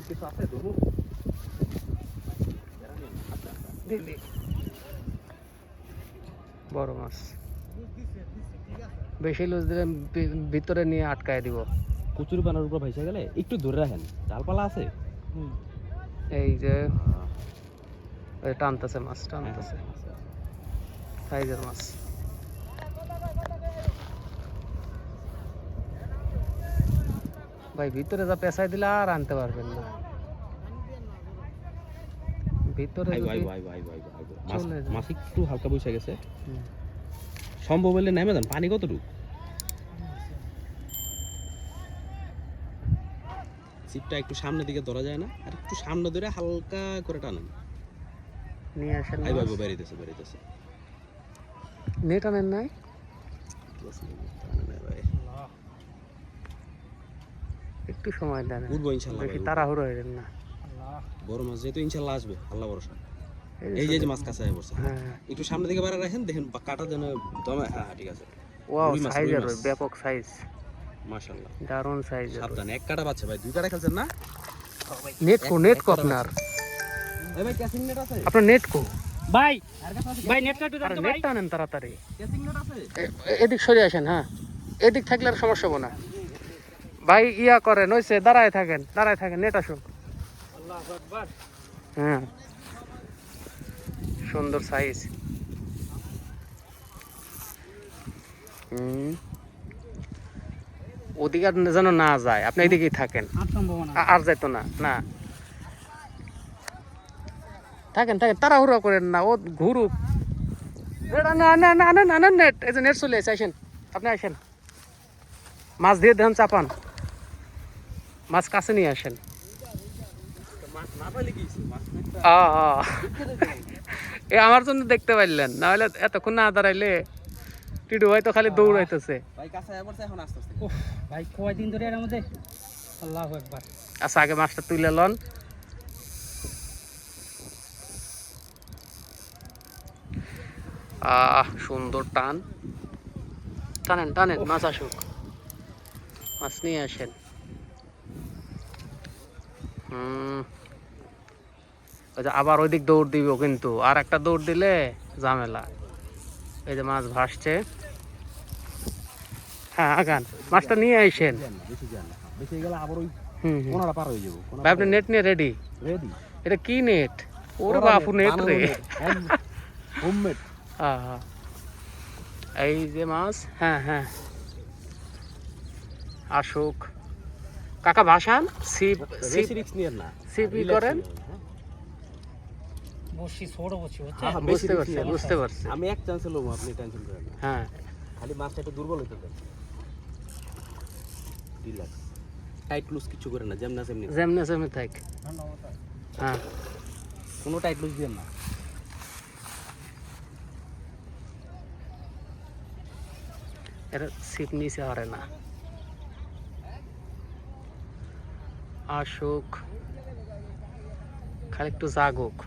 কিছু আছে ধরুন বড় মাছ বেশি লুজ দিলে ভিতরে নিয়ে আটকায় দিব। কচুরি বানার উপর ভাইসা গেলে একটু ধরে রাখেন, ডালপালা আছে। এই যে টানতেছে মাছ, টানতেছে সাইজের মাছ। ভাই ভিতরে যা পেঁচাই দিলে আর আনতে পারবেন না ভিতরে। মাছ একটু হালকা বসে গেছে, সম্ভব হলে নেমে যান। পানি কতটুকু? ছিপটা একটু সামনের দিকে ধরা যায় না? আর একটু সামনে ধরে হালকা করে টানেন, নিয়ে আসেন। বেরিতেছে বেরিতেছে। নেট আনেন নাই? একটু সময় দেন, উঠবো ইনশাল্লাহ। বেশি তাড়াহুড়ো হইলেন না। বড় মাছ যেহেতু ইনশাল্লাহ আসবে, আল্লাহ ভরসা। এই যে মাছ কাছে পড়ছে, একটু সামনে দিকে বাড়া রাখেন, দেখেন কাটা যেন দমে। হ্যাঁ ঠিক আছে। ওয়াও, সাইজের ব্যাপক সাইজ, মাশাআল্লাহ দারুণ সাইজ। সাবধান, এক কাটা বাচ্চা ভাই, দুই কাটা খেলছেন না? নেট কো আপনার? এই ভাই ক্যাচিং নেট আছে? আপনার নেট কো ভাই? ভাই নেটটা একটু দাও তো ভাই। নেটটা আনেন তাড়াতাড়ি। ক্যাচিং নেট আছে? এদিক সরে আসেন। হ্যাঁ, এদিক থাকলে আর সমস্যা হবে না ভাই। ইয়া করেন, ওইসে দাঁড়ায় থাকেন, নেট আসুন। আল্লাহু আকবার। হ্যাঁ, সুন্দর সাইজ। ওদিকে যেন না যায়, আপনি এদিকেই থাকেন। আর যাইতো না, না থাকেন তাড়াহুড়ো করেন না, ও ঘুরুক। নেট, এই যে নেট চলে এসে, আসেন আপনি, আসেন। মাছ দিয়ে দেন, চাপান, মাছ কাছে নিয়ে আসেন। এ আমার জন্য দেখতে পাইলেন, না হলে এতক্ষণ না দাঁড়াইলে টিডু হয়তো খালি দৌড়াইতেছে। ভাই কাছে পড়ছে এখন আস্তে আস্তে। ভাই কয়দিন ধরে এর মধ্যে। আল্লাহু আকবার। আচ্ছা, আগে মাছটা তুলে লন। সুন্দর টান, টানেন মাছ আসুক, মাছ নিয়ে আসেন। আবার ওইদিক দৌড় দিব, কিন্তু আর একটা দৌড় দিলে ঝামেলা। এই যে মাছ ভাসছে। হ্যাঁ, আগান, মাছটা নিয়ে আইসেন। বেশি গেলে আবার ওই কোনাটা পার হয়ে যাবো। ভাই আপনি নেট নিয়ে রেডি? এটা কি নেট? ওরে বাপু, নেট রে, হোমমেড। হ্যাঁ, এই যে মাছ। হ্যাঁ আসুক কাকা, ভাসান। সিপ করেন। বুঝতে পারছি। আমি এক চান্স লব, আপনি টেনশন করেন না। হ্যাঁ, খালি মাছটা একটু দুর্বল হইতে দেন। রিল্যাক্স, টাইট লুজ কিছু করে না, যেমনে থাক। হ্যাঁ, কোনো টাইট লুজ দিবেন না। এটা সিপ নিচে হারে না। আসুক, খালি একটু জাগুক।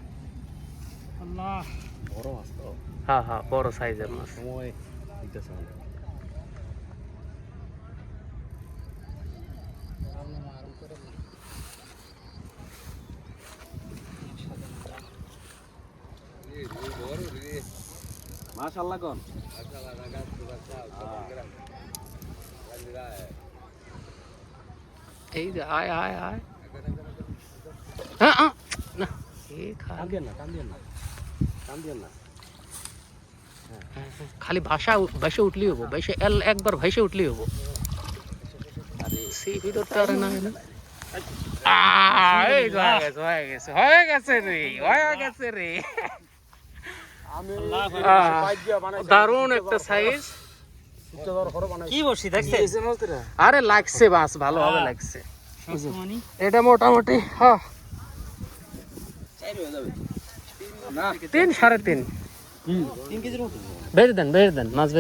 বড় মাছ তো। হ্যাঁ, বড় সাইজের মাছ। সময় দিতেছে না। মাশাআল্লাহ কোন এই যে আয় না, কান দিয়েন না। খালি ভাসে উঠলেই হবো, একবার ভাসে উঠলেই হবো। সি ভিতরটা আর না। হয়ে গেছে রে। দারুণ একটা সাইজ। কি বসি দেখছেন? আরে লাগছে, বাস ভালোভাবে লাগছে। এটা মোটামুটি 3 3.5। বের দেন মাছ,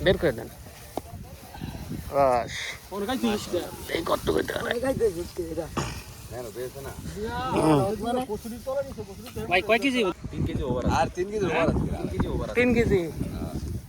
বের করে দেন। বাস এই কত কইতে আরে ভাই কয় কেজি? 3 KG over. আর 3 কেজি ওভার আছে। 3 কেজি।